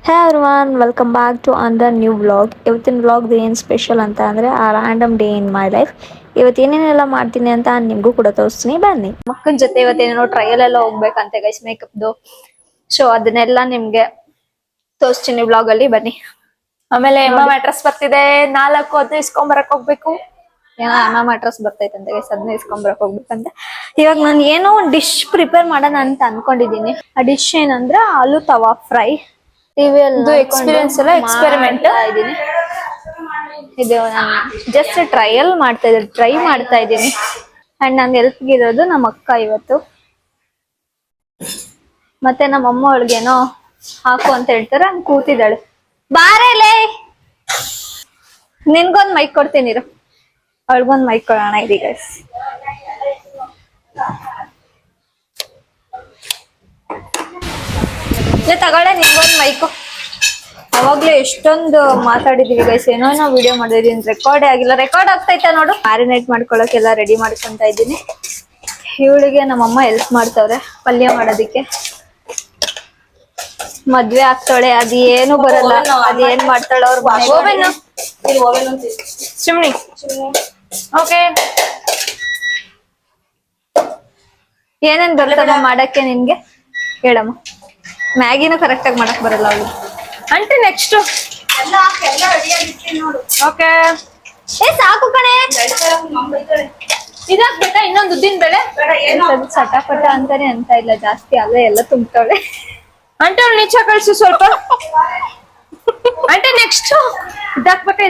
Hey everyone welcome back to another new vlog. ಇವತ್ತಿನ vlog ಏನು special ಅಂತ ಅಂದರೆ a random day in my life. ಇವತ್ತು ಏನೇನೆಲ್ಲ ಮಾಡ್ತೀನಿ ಅಂತ ನಿಮಗೂ ಕೂಡ ತೋರಿಸ್ತೀನಿ ಬನ್ನಿ. ಮಕ್ಕನ ಜೊತೆ ಇವತ್ತೇನೇನೋ ಟ್ರಯಲ್ ಎಲ್ಲ ಹೋಗ್ಬೇಕಂತೆ ಗೈಸ್, ಮೇಕಪ್ದು. ಸೊ ಅದನ್ನೆಲ್ಲ ನಿಮಗೆ ತೋರಿಸ್ತೀನಿ ವ್ಲಾಗಲ್ಲಿ, ಬನ್ನಿ. ಆಮೇಲೆ ಮ್ಯಾಟ್ರಸ್ ಬರ್ತಿದೆ, 4 ಅದು ಇಸ್ಕೊಂಬರಕ್ ಹೋಗ್ಬೇಕು. ಏನೋ ಮ್ಯಾಟ್ರಸ್ ಬರ್ತೈತಂತೆ ಗೈಸ್, ಅದನ್ನ ಇಸ್ಕೊಂಬರಕ್ ಹೋಗ್ಬೇಕಂತೆ. ಇವಾಗ ನಾನು ಏನೋ ಒಂದು ಡಿಶ್ ಪ್ರಿಪೇರ್ ಮಾಡೋಣ ಅಂತ ಅನ್ಕೊಂಡಿದ್ದೀನಿ. ಆ ಡಿಶ್ ಏನಂದ್ರೆ ಆಲೂ ತವಾ ಫ್ರೈ. ಇದು ಎಕ್ಸ್ಪೀರಿಯನ್ಸ್ ಅಲ್ಲ, ಎಕ್ಸ್ಪೆರಿಮೆಂಟ್ ಇದೀನಿ. ಇದು ನಾನು ಜಸ್ಟ್ ಟ್ರೈ ಮಾಡ್ತಾ ಇದ್ದೀನಿ. ಅಂಡ್ ನಾನು ಹೆಲ್ಪ್ಗಿರೋದು ನಮ್ಮ ಅಕ್ಕ ಇವತ್ತು, ಮತ್ತೆ ನಮ್ಮ ಅಮ್ಮ ಅವಳಿಗೇನೋ ಹಾಕು ಅಂತ ಹೇಳ್ತಾರೆ, ಹಂಗೆ ಕೂತಿದ್ದಾಳೆ. ಬಾರೇಲೆ, ನಿನ್ಗೊಂದ್ ಮೈಕ್ ಕೊಡ್ತೀನಿ ಇರು. ಅವಳಿಗೊಂದ್ ಮೈಕ್ ಕೊಡೋಣ ಇದೀಗ. ತಗೊಳ್ಳೆ ನಿನ್ಗೊಂದ್ ಮೈಕು. ಅವಾಗ್ಲೇ ಎಷ್ಟೊಂದು ಮಾತಾಡಿದೀವಿ ಗೈಸ್, ಏನೋ ನಾವು ವಿಡಿಯೋ ಮಾಡಿದೀನಿ, ರೆಕಾರ್ಡೇ ಆಗಿಲ್ಲ. ರೆಕಾರ್ಡ್ ಆಗ್ತೈತೆ ನೋಡು. ಮ್ಯಾರಿನೇಟ್ ಮಾಡ್ಕೊಳಕ್ಕೆಲ್ಲ ರೆಡಿ ಮಾಡ್ಕೊಂತ ಇದ್ದೀನಿ. ಇವಳಿಗೆ ನಮ್ಮಮ್ಮ ಹೆಲ್ಪ್ ಮಾಡ್ತವ್ರೆ ಪಲ್ಯ ಮಾಡೋದಿಕ್ಕೆ. ಮದ್ವೆ ಆಗ್ತಾಳೆ, ಅದೇನು ಬರಲ್ಲ, ಅದೇನ್ ಮಾಡ್ತಾಳ ಅವ್ರ ಚಿಮ್ನಿ. ಓಕೆ, ಏನೇನ್ ಬರ್ತಮ್ಮ ಮಾಡಕ್ಕೆ ನಿನ್ಗೆ ಹೇಳಮ್ಮ. ಮ್ಯಾಗಿನೂ ಕರೆಕ್ಟ್ ಆಗಿ ಮಾಡಕ್ ಬರಲ್ಲ ಅವಳು. ಅಂಟಿ ನೆಕ್ಸ್ಟ್ ಓಕೆ. ಸಾಕು ಕಣೆ, ಇದಾಕ್ಬೇಕಾ ಇನ್ನೊಂದು ಉದ್ದಿನ ಬೇಳೆ? ಚಟಾಪಟ ಅಂತಾನೆ ಅಂತ ಇಲ್ಲ, ಜಾಸ್ತಿ ಅಲ್ಲೇ ಎಲ್ಲ ತುಂಬ್ತಾಳೆ. ಅಂಟಿ ಅವ್ಳು ನೀಚ ಕಳ್ಸು ಸ್ವಲ್ಪ. ಅಂಟಿ ನೆಕ್ಸ್ಟ್ ಇದಾಕ್ಬೇಕಾ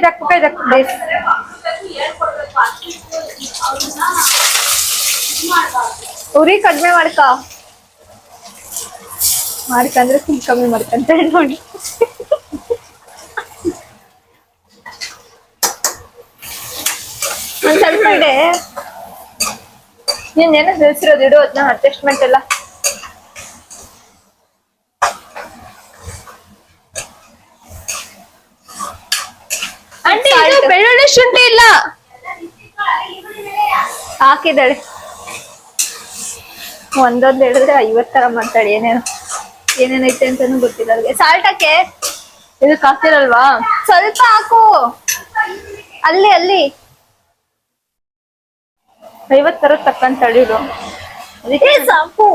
ಉರಿ ಕಡಿಮೆ ಮಾಡ್ಕಂದ್ರೆ ಫುಲ್ ಕಮ್ಮಿ ಮಾಡ್ಕಂತ ನೋಡಿ. ಒಂದ್ ಸ್ವಲ್ಪ ಇದೆ, ನೀನ್ ಏನೋ ತಿಳಿಸಿರೋದು ಇಡು, ಅದನ್ನ ಅಡ್ಜಸ್ಟ್ಮೆಂಟ್ ಎಲ್ಲ. ಆಂಟಿ ಇದು ಬೆಳ್ಳುಳ್ಳಿ ಶುಂಠಿ ಇಲ್ಲ ಹಾಕಿದ್ದಾಳೆ. ಒಂದೊಂದ್ ಹೇಳಿದ್ರೆ 50 ತರ ಮಾಡ್ತಾಳೆ. ಏನೇನೈತೆ ಅಂತಾನು ಗೊತ್ತಿಲ್ಲ ಅವ್ರಿಗೆ. ಸಾಲ್ಟ್ ಹಾಕೆ. ಇದಕ್ಕೆ ಹಾಕ್ತಿರಲ್ವಾ? ಸ್ವಲ್ಪ ಹಾಕು. ಅಲ್ಲಿ 50 ತರ ತಕ್ಕಂತಾಳೆ ಇವ್ರು. ಅದಕ್ಕೆ ಸಾಕು.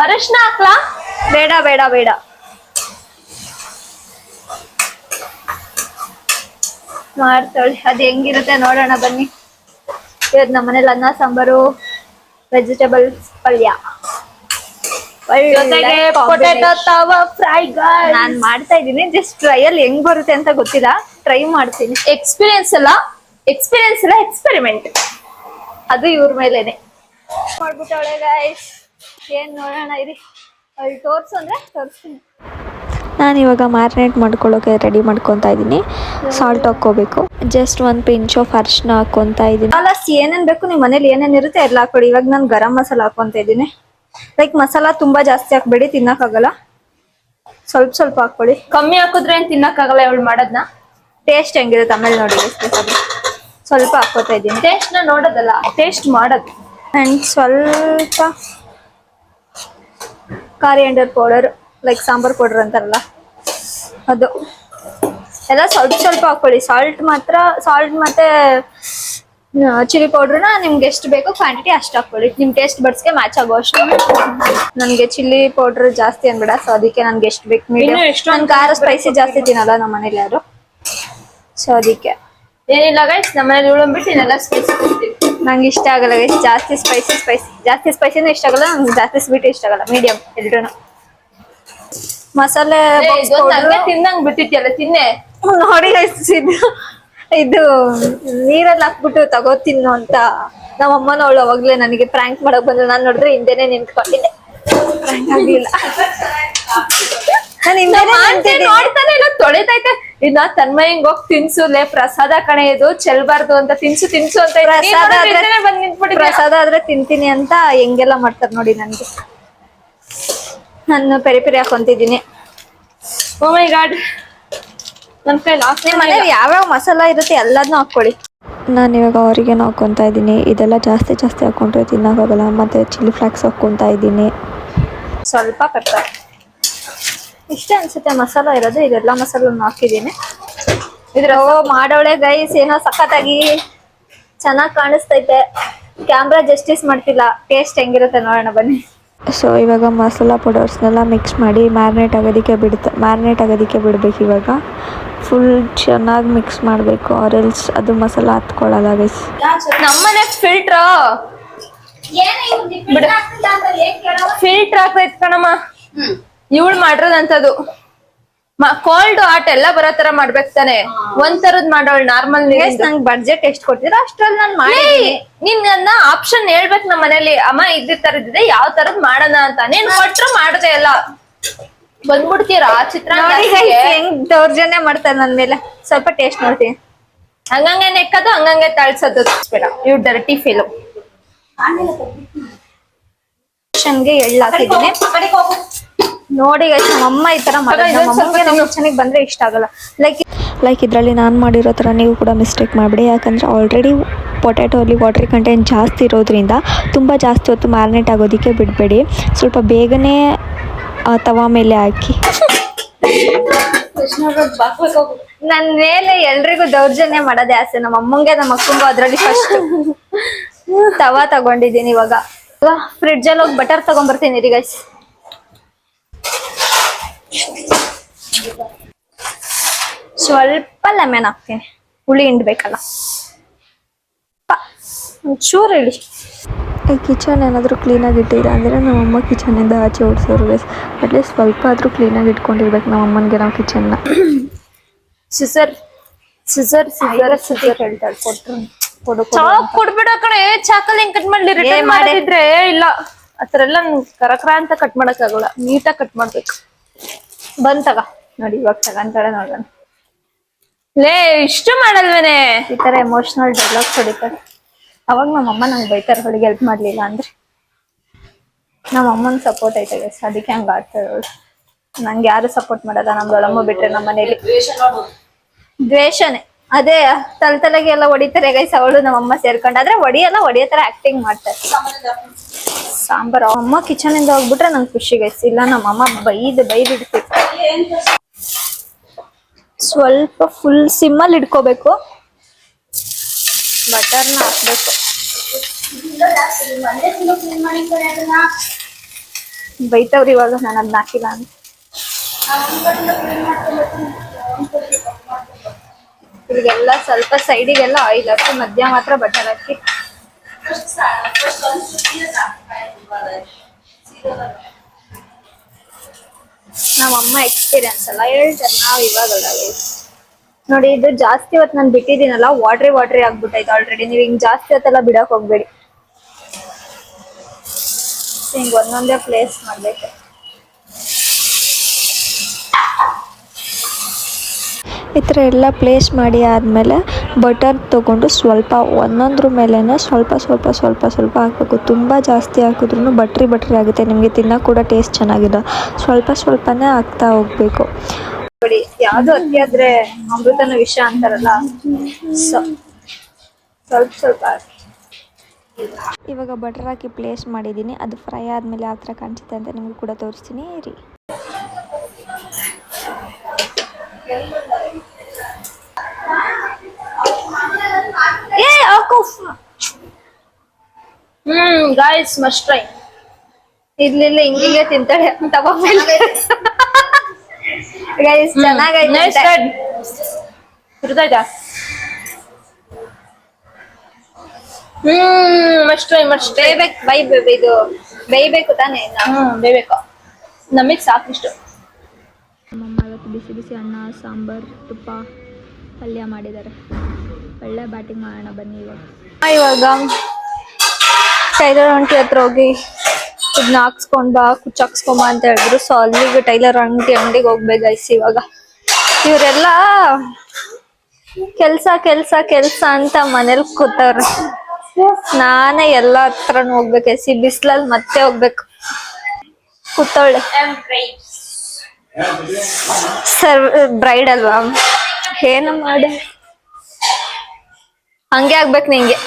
ಅರಶಿನ ಹಾಕ್ಲಾ? ಬೇಡ. ಮಾಡ್ತಾಳೆ, ಅದ್ ಹೆಂಗಿರುತ್ತೆ ನೋಡೋಣ ಬನ್ನಿ. ಇವತ್ತು ನಮ್ಮನೇಲಿ ಅನ್ನ ಸಾಂಬಾರು, ವೆಜಿಟೇಬಲ್ಸ್ ಪಲ್ಯ, ಜೊತೆಗೆ ಪೊಟೆಟೊ ತವಾ ಫ್ರೈ. ನಾನ್ ಮಾಡ್ತಾ ಇದ್ದೀನಿ, ಜಸ್ಟ್ ಟ್ರಯಲ್ ಹೆಂಗ್ ಬರುತ್ತೆ ಅಂತ ಗೊತ್ತಿಲ್ಲ, ಟ್ರೈ ಮಾಡ್ತೀನಿ. ಎಕ್ಸ್ಪೀರಿಯನ್ಸ್ ಇಲ್ಲ ಎಕ್ಸ್ಪೆರಿಮೆಂಟ್. ಅದು ಇವ್ರ ಮೇಲೇನೆ ಮಾಡ್ಬಿಟ್ಟವಳೆ ಗೈಸ್. ಏನ್ ನೋಡೋಣ ಇರಿ, ಅವ್ಳು ತೋರ್ಸು ಅಂದ್ರೆ ತೋರಿಸ್ತೀನಿ. ನಾನು ಇವಾಗ ಮ್ಯಾರಿನೇಟ್ ಮಾಡ್ಕೊಳ್ಳೋಕೆ ರೆಡಿ ಮಾಡ್ಕೊತಾ ಇದ್ದೀನಿ. ಸಾಲ್ಟ್ ಹಾಕ್ಕೋಬೇಕು, ಜಸ್ಟ್ 1 ಪಿಂಚ್ ಆಫ್ ಅರಿಶಿನ ಹಾಕ್ಕೊತಾ ಇದ್ದೀನಿ. ಏನೇನ್ ಬೇಕು ನಿಮ್ಮ ಮನೇಲಿ ಏನೇನ್ ಇರುತ್ತೆ ಎಲ್ಲ ಹಾಕೊಳ್ಳಿ. ಇವಾಗ ನಾನು ಗರಂ ಮಸಾಲ ಹಾಕೊಂತ ಇದ್ದೀನಿ. ಲೈಕ್ ಮಸಾಲ ತುಂಬಾ ಜಾಸ್ತಿ ಹಾಕ್ಬೇಡಿ, ತಿನ್ನಕ್ಕಾಗಲ್ಲ. ಸ್ವಲ್ಪ ಹಾಕೊಳ್ಳಿ. ಕಮ್ಮಿ ಹಾಕಿದ್ರೆ ಏನ್ ತಿನ್ನಕ್ಕಾಗಲ್ಲ ಇವಳು ಮಾಡೋದ್ನ. ಟೇಸ್ಟ್ ಹೆಂಗಿರುತ್ತೆ ಆಮೇಲೆ ನೋಡಿ. ಸ್ವಲ್ಪ ಹಾಕೋತಾ ಇದ್ದೀನಿ. ಟೇಸ್ಟ್ ನ ನೋಡೋದಲ್ಲ, ಟೇಸ್ಟ್ ಮಾಡೋದು. ಅಂಡ್ ಸ್ವಲ್ಪ ಕಾರಿಯಂಡರ್ ಪೌಡರ್, ಲೈಕ್ ಸಾಂಬಾರ್ ಪೌಡರ್ ಅಂತಾರಲ್ಲ ಅದು, ಎಲ್ಲ ಸ್ವಲ್ಪ ಹಾಕೊಳ್ಳಿ. ಸಾಲ್ಟ್ ಮತ್ತೆ ಚಿಲ್ಲಿ ಪೌಡ್ರನ್ನ ನಿಮ್ಗೆ ಎಷ್ಟು ಬೇಕೋ ಕ್ವಾಂಟಿಟಿ ಅಷ್ಟು ಹಾಕೊಳ್ಳಿ. ನಿಮ್ ಟೇಸ್ಟ್ ಬಡ್ಸ್ಗೆ ಮ್ಯಾಚ್ ಆಗೋ ಅಷ್ಟು. ನನ್ಗೆ ಚಿಲ್ಲಿ ಪೌಡರ್ ಜಾಸ್ತಿ ಅನ್ಬೇಡ, ಸೊ ಅದಕ್ಕೆ ನನ್ಗೆ ಎಷ್ಟು ಬೇಕು ಮೀಡಿಯಂ. ನನ್ ಖಾರ ಸ್ಪೈಸಿ ಜಾಸ್ತಿ ತಿನ್ನಲ್ಲ ನಮ್ಮ ಮನೇಲಿ ಯಾರು, ಸೊ ಅದಕ್ಕೆ. ಏನಿಲ್ಲ ಗೈಸ್, ನಮ್ಮ ಮನೇಲಿ ಇವಳನ್ ಬಿಟ್ಟು ಇನ್ನೆಲ್ಲ ಸ್ಪೈಸಿ ತಿಂತೀವಿ. ನಂಗೆ ಇಷ್ಟ ಆಗಲ್ಲ ಗೈಸ್ ಜಾಸ್ತಿ ಸ್ಪೈಸಿನೂ ಇಷ್ಟ ಆಗಲ್ಲ, ನಂಗೆ ಜಾಸ್ತಿ ಸ್ವೀಟ್ ಇಷ್ಟ ಆಗಲ್ಲ, ಮೀಡಿಯಂ ಎರಡೂನು. ಮಸಾಲೆ ತಿನ್ನಂಗ್ ಬಿಟ್ಟಿದ್ಯಲ್ಲ, ತಿನ್ನೆ ನೋಡಿ ಗೈಸ್. ಇದು ನೀರಲ್ಲಿ ಹಾಕ್ಬಿಟ್ಟು ತಗೋತಿನ್ನು ಅಂತ ನಮ್ಮಮ್ಮನ ಅವಳು ಅವಾಗ್ಲೇ ನನಗೆ ಪ್ರ್ಯಾಂಕ್ ಮಾಡಕ್ ಬಂದ್ರು. ನಾನ್ ನೋಡಿದ್ರೆ ಹಿಂದೆನೆ ನಿಂತ್ಕೊಂಡಿದ್ದೆ, ಪ್ರ್ಯಾಂಕ್ ಆಗ್ಲಿಲ್ಲ. ನಾನು ನೋಡ್ತಾನೆ ಇಲ್ಲ, ತೊಳಿತೈತೆ. ಇನ್ನ ತನ್ಮಯ್ಯಂಗ್ ಹೋಗಿ ತಿನ್ಸುಲೆ, ಪ್ರಸಾದ ಕಣೆ ಇದು, ಚೆಲ್ಬಾರ್ದು ಅಂತ ತಿನ್ಸು ಅಂತ. ಪ್ರಸಾದ ಆದ್ರೆ ತಿಂತೀನಿ ಅಂತ ಹೆಂಗೆಲ್ಲ ಮಾಡ್ತಾರ ನೋಡಿ. ನನ್ಗೆ ನಾನು ಪೆರಿ ಹಾಕೊಂತಿದ್ದೀನಿ. ಓ ಮೈ ಗಾಡ್, ನನ್ ಕೈಲಿ ನಿಮ್ಮ ಮನೇಲಿ ಯಾವ್ಯಾವ ಮಸಾಲ ಇರುತ್ತೆ ಎಲ್ಲದನ್ನೂ ಹಾಕೊಳ್ಳಿ. ನಾನು ಇವಾಗ ಅವರಿಗೆ ಹಾಕ್ಕೊತಾ ಇದ್ದೀನಿ. ಇದೆಲ್ಲ ಜಾಸ್ತಿ ಹಾಕ್ಕೊಂಡ್ರೆ ತಿನ್ನೋಕ್ಕಾಗಲ್ಲ. ಮತ್ತು ಚಿಲ್ಲಿ ಫ್ಲೇಕ್ಸ್ ಹಾಕ್ಕೊತಾ ಇದ್ದೀನಿ. ಸ್ವಲ್ಪ ಪೆಪ್ಪರ್ ಇಷ್ಟೇ ಅನ್ಸುತ್ತೆ ಮಸಾಲ ಇರೋದು, ಇದೆಲ್ಲ ಮಸಾಲ ಹಾಕಿದೀನಿ. ಇದ್ರ ಮಾಡೋಳೆ ಗೈಸ್, ಏನೋ ಸಖತ್ತಾಗಿ ಚೆನ್ನಾಗಿ ಕಾಣಿಸ್ತೈತೆ. ಕ್ಯಾಮ್ರಾ ಜಸ್ಟಿಸ್ ಮಾಡ್ತಿಲ್ಲ. ಟೇಸ್ಟ್ ಹೆಂಗಿರುತ್ತೆ ನೋಡೋಣ ಬನ್ನಿ. ಸೊ ಇವಾಗ ಮಸಾಲ ಪೌಡರ್ಸ್ನೆಲ್ಲ ಮಿಕ್ಸ್ ಮಾಡಿ ಮ್ಯಾರಿನೇಟ್ ಆಗೋದಕ್ಕೆ ಬಿಡಬೇಕು. ಇವಾಗ ಫುಲ್ ಚೆನ್ನಾಗಿ ಮಿಕ್ಸ್ ಮಾಡಬೇಕು, ಆರೆಲ್ಸ್ ಅದು ಮಸಾಲ ಹತ್ಕೊಳ್ಳಲ್ಲ ಗೈಸ್. ನಮ್ಮನೆ ಫಿಲ್ಟರ್ ಹಾಕೈತ್ ಕಣಮ್ಮ. ಇವಳು ಮಾಡಿರೋದಂತದು ಕೋಲ್ಡ್ ಹಾಟ್ ಎಲ್ಲ ಬರೋ ತರ ಮಾಡ್ಬೇಕು ತಾನೆ. ಒಂದ್ ತರದ್ ಮಾಡೋಳು ನಾರ್ಮಲ್. ನಂಗೆ ಬಡ್ಜೆಟ್ ಎಷ್ಟು ಕೊಡ್ತೀರಾ ಅಷ್ಟ್ರಲ್ಲಿ ನಾನು ಮಾಡಿದೀನಿ. ನೀನ್ ನನ್ನ ಆಪ್ಷನ್ ಹೇಳ್ಬೇಕು ನಮ್ಮ ಮನೇಲಿ, ಅಮ್ಮ ಇದ್ರ ತರದಿದೆ ಯಾವ ತರದ್ ಮಾಡೋಣ ಅಂತ. ನೀನ್ ಕೊಟ್ರು ಮಾಡದೆ ಎಲ್ಲ ಬಂದ್ಬಿಡ್ತೀರಾ ಚಿತ್ರಾನ್ನ. ಹೆಂಗ್ ದೌರ್ಜನ್ಯ ಮಾಡ್ತಾರೆ ನನ್ ಮೇಲೆ. ಸ್ವಲ್ಪ ಟೇಸ್ಟ್ ನೋಡ್ತೀನಿ. ಹಂಗಂಗೆ ನೆಕ್ಕದು ಹಂಗಂಗೆ ತಳ್ಸೋದು ಬೇಡ. ಇವ್ ಡರ್ಟಿ ಫೀಲು. ಗೆ ಎಳ್ಳು ಹಾಕಿದ್ದೀನಿ ನೋಡಿ ಗೈಸ್. ನಮ್ಮಮ್ಮ ಈ ತರ ಮಾಡೋದು ಚೆನ್ನಾಗಿ ಬಂದ್ರೆ ಇಷ್ಟ ಆಗಲ್ಲ. ಲೈಕ್ ಇದರಲ್ಲಿ ನಾನು ಮಾಡಿರೋ ಥರ ನೀವು ಕೂಡ ಮಿಸ್ಟೇಕ್ ಮಾಡಬೇಡಿ. ಯಾಕಂದರೆ ಆಲ್ರೆಡಿ ಪೊಟ್ಯಾಟೋಲಿ ವಾಟರ್ ಕಂಟೆಂಟ್ ಜಾಸ್ತಿ ಇರೋದ್ರಿಂದ ತುಂಬ ಜಾಸ್ತಿ ಹೊತ್ತು ಮ್ಯಾರಿನೇಟ್ ಆಗೋದಕ್ಕೆ ಬಿಡಬೇಡಿ. ಸ್ವಲ್ಪ ಬೇಗನೆ ತವಾ ಮೇಲೆ ಹಾಕಿ. ನನ್ನ ಮೇಲೆ ಎಲ್ರಿಗೂ ದೌರ್ಜನ್ಯ ಮಾಡೋದೇ ಆಸೆ. ನಮ್ಮ ಅಮ್ಮಂಗೆ ನಮ್ಮ ಅಕ್ಕಂಗೂ ಅದರಲ್ಲಿ ಫಸ್ಟ್ ತವಾ ತಗೊಂಡಿದ್ದೀನಿ. ಇವಾಗ ಫ್ರಿಡ್ಜ್ ಅಲ್ಲಿ ಹೋಗಿ ಬಟರ್ ತಗೊಂಡ್ಬರ್ತೀನಿ ರೀ ಗೈಸ್. ಸ್ವಲ್ಪ ಲೆಮನ್ ಹಾಕ್ತೀನಿ, ಹುಳಿ ಹಿಂಡ್ಬೇಕಲ್ಲ. ಒಂಚೂರು ಹೇಳಿ. ಈ ಕಿಚನ್ ಏನಾದರೂ ಕ್ಲೀನಾಗಿ ಇಟ್ಟಿಲ್ಲ ಅಂದರೆ ನಮ್ಮಮ್ಮ ಕಿಚನಿಂದ ಆಚೆ ಓಡಿಸೋರು ಗೈಸ್. ಅಟ್ಲೀಸ್ಟ್ ಸ್ವಲ್ಪ ಆದರೂ ಕ್ಲೀನಾಗಿ ಇಟ್ಕೊಂಡಿರ್ಬೇಕು ನಮ್ಮ ಅಮ್ಮನಿಗೆ ನಾವು ಕಿಚನ್ನ. ಸಿಸರ್ ಹೇಳ್ತಾಳೆ ಚಾಕ್ ಕೊಡ್ಬೇಡ ಕಣೆ. ಚಾಕಲ್ಲಿ ಹೆಂಗ್ ಕಟ್ ಮಾಡ್ಲಿ? ರಿಟರ್ನ್ ಮಾಡಿದ್ರೆ ಇಲ್ಲ ಆತರ ಎಲ್ಲ ಕರಕರ ಅಂತ ಕಟ್ ಮಾಡಕ್ ಆಗೋಲ್ಲ. ನೀಟಾಗಿ ಕಟ್ ಮಾಡ್ಬೇಕು. ಬಂತಗ ನೋಡಿ, ಇವಾಗ ತಗೊಂತಾಳೆ ನೋಡೋಣ. ಲೇ ಇಷ್ಟು ಮಾಡಲ್ವೇನೆ? ಈ ತರ ಎಮೋಷನಲ್ ಡೈಲಾಗ್ಸ್ ಹೊಡಿತಾರೆ. ಅವಾಗ ನಮ್ಮಮ್ಮ ನಂಗೆ ಬೈತಾರೆ ಹೊಳಿಗೆ ಹೆಲ್ಪ್ ಮಾಡ್ಲಿಲ್ಲ ಅಂದ್ರೆ. ನಮ್ಮ ಅಮ್ಮನ ಸಪೋರ್ಟ್ ಐತೆ ಗೈಸ್, ಅದಕ್ಕೆ ಹಂಗ ಆಡ್ತಾರೆ ಅವಳು. ನಂಗೆ ಯಾರು ಸಪೋರ್ಟ್ ಮಾಡಲ್ಲ ನಮ್ಮ ದೊಡ್ಡಮ್ಮ ಬಿಟ್ರೆ ನಮ್ಮ ಮನೇಲಿ. ದ್ವೇಷನೇ. ಅದೇ ತಲೆಗೆ ಎಲ್ಲ ಹೊಡಿತಾರೆ ಗೈಸ್ ಅವಳು ನಮ್ಮಮ್ಮ ಸೇರ್ಕೊಂಡು. ಆದ್ರೆ ಹೊಡಿಯೋ ತರ ಆಕ್ಟಿಂಗ್ ಮಾಡ್ತಾರೆ. ಸಾಂಬಾರು ಅಮ್ಮ ಕಿಚನ್ ಇಂದ ಹೋಗ್ಬಿಟ್ರೆ ನಂಗೆ ಖುಷಿ ಗೈಸ್. ಇಲ್ಲ ನಮ್ಮಮ್ಮ ಬೈಬಿಡ್ತಿರ್ತಾರೆ. ಸ್ವಲ್ಪ ಫುಲ್ ಸಿಮ್ಮಲ್ಲಿ ಇಟ್ಕೋಬೇಕು. ಬಟರ್ನ ಹಾಕ್ಬೇಕು. ಬೈತವ್ರಿ ಇವಾಗ ನಾನು ಅದನ್ನ ಹಾಕಿಲ್ಲ ಅಂತ. ಇವಾಗೆಲ್ಲ ಸ್ವಲ್ಪ ಸೈಡಿಗೆಲ್ಲ ಆಯಿಲ್ ಹಾಕಿ, ಮಧ್ಯ ಮಾತ್ರ ಬಟರ್ ಹಾಕಿ. ನಮ್ಮಮ್ಮ ಎಕ್ಸ್ಪೀರಿಯನ್ಸ್ ಅಲ್ಲ ಹೇಳ್ತಾರೆ, ನಾವ್ ಇವಾಗಲ್ಲ ನೋಡಿ. ಇದು ಜಾಸ್ತಿ ಹೊತ್ತು ನಾನು ಬಿಟ್ಟಿದ್ದೀನಲ್ಲ, ವಾಟ್ರಿ ಆಗ್ಬಿಟ್ಟೈತೆ ಆಲ್ರೆಡಿ. ನೀವು ಹಿಂಗ್ ಜಾಸ್ತಿ ಹೊತ್ತೆಲ್ಲ ಬಿಡಕ್ ಹೋಗ್ಬೇಡಿ. ಹಿಂಗ್ ಒಂದೊಂದೇ ಪ್ಲೇಸ್ ಮಾಡ್ಬೇಕು. ಈ ಥರ ಎಲ್ಲ ಪ್ಲೇಸ್ ಮಾಡಿ ಆದಮೇಲೆ ಬಟರ್ ತೊಗೊಂಡು ಸ್ವಲ್ಪ ಒಂದೊಂದ್ರ ಮೇಲೇ ಸ್ವಲ್ಪ ಹಾಕಬೇಕು. ತುಂಬ ಜಾಸ್ತಿ ಹಾಕಿದ್ರೂ ಬಟ್ರಿ ಆಗುತ್ತೆ, ನಿಮಗೆ ತಿನ್ನೋಕೆ ಕೂಡ ಟೇಸ್ಟ್ ಚೆನ್ನಾಗಿಲ್ಲ. ಸ್ವಲ್ಪನೇ ಹಾಕ್ತಾ ಹೋಗ್ಬೇಕು. ನೋಡಿ, ಯಾವುದು ಅತಿ ಆದ್ರೆ ಅಮೃತನ ವಿಷ ಅಂತಾರಲ್ಲ, ಸ್ವಲ್ಪ ಇವಾಗ ಬಟರ್ ಹಾಕಿ ಪ್ಲೇಸ್ ಮಾಡಿದ್ದೀನಿ. ಅದು ಫ್ರೈ ಆದಮೇಲೆ ಯಾವ ಥರ ಕಾಣಿಸುತ್ತೆ ಅಂತ ನಿಮಗೂ ಕೂಡ ತೋರಿಸ್ತೀನಿ ರೀ. Guys must try. ಇರ್ಲಿಲ್ಲ ಹಿಂಗಿಗೆ ತಿಂತಾಳೆ ತವಾ ಮೇಲೆ. ಗೈಸ್ ಚೆನ್ನಾಗೈತೆ. Must try. ಇದು ಬೇಯ್ಬೇಕು ತಾನೇ. ಬೇಯ್ಬೇಕು. ನಮಗ್ ಸಾಕಿಷ್ಟು. ನಮ್ಮಮ್ಮ ಇವತ್ತು ಬಿಸಿ ಅನ್ನ, ಸಾಂಬಾರ್, ತುಪ್ಪ, ಪಲ್ಯ ಮಾಡಿದ್ದಾರೆ. ಒಳ್ಳೆ ಬ್ಯಾಟಿಂಗ್ ಮಾಡೋಣ ಬನ್ನಿ. ಇವಾಗ ಟೈಲರ್ ಆಂಟಿ ಹತ್ರ ಹೋಗಿ ಇದನ್ನ ಕುಚ್ಚಾಕ್ಸ್ಕೊಂಬ ಅಂತ ಹೇಳಿದ್ರು. ಸೊ ಅಲ್ಲಿಗೆ ಟೈಲರ್ ಅಂಗಡಿಗೆ ಹೋಗ್ಬೇಕು ಗೈಸ್. ಇವಾಗ ಇವರೆಲ್ಲ ಕೆಲ್ಸ ಅಂತ ಮನೇಲಿ ಕೂತವ್ರೆ. ನಾನೇ ಎಲ್ಲ ಹತ್ರನು ಹೋಗ್ಬೇಕು. ಬಿಸ್ಲಲ್ಲಿ ಮತ್ತೆ ಹೋಗ್ಬೇಕು. ಕೂತವಳೆ ಸರ್, ಬ್ರೈಡ್ ಅಲ್ವಾ, ಏನು ಮಾಡು, ಹಂಗೆ ಆಗ್ಬೇಕು ನಿಂಗೆ.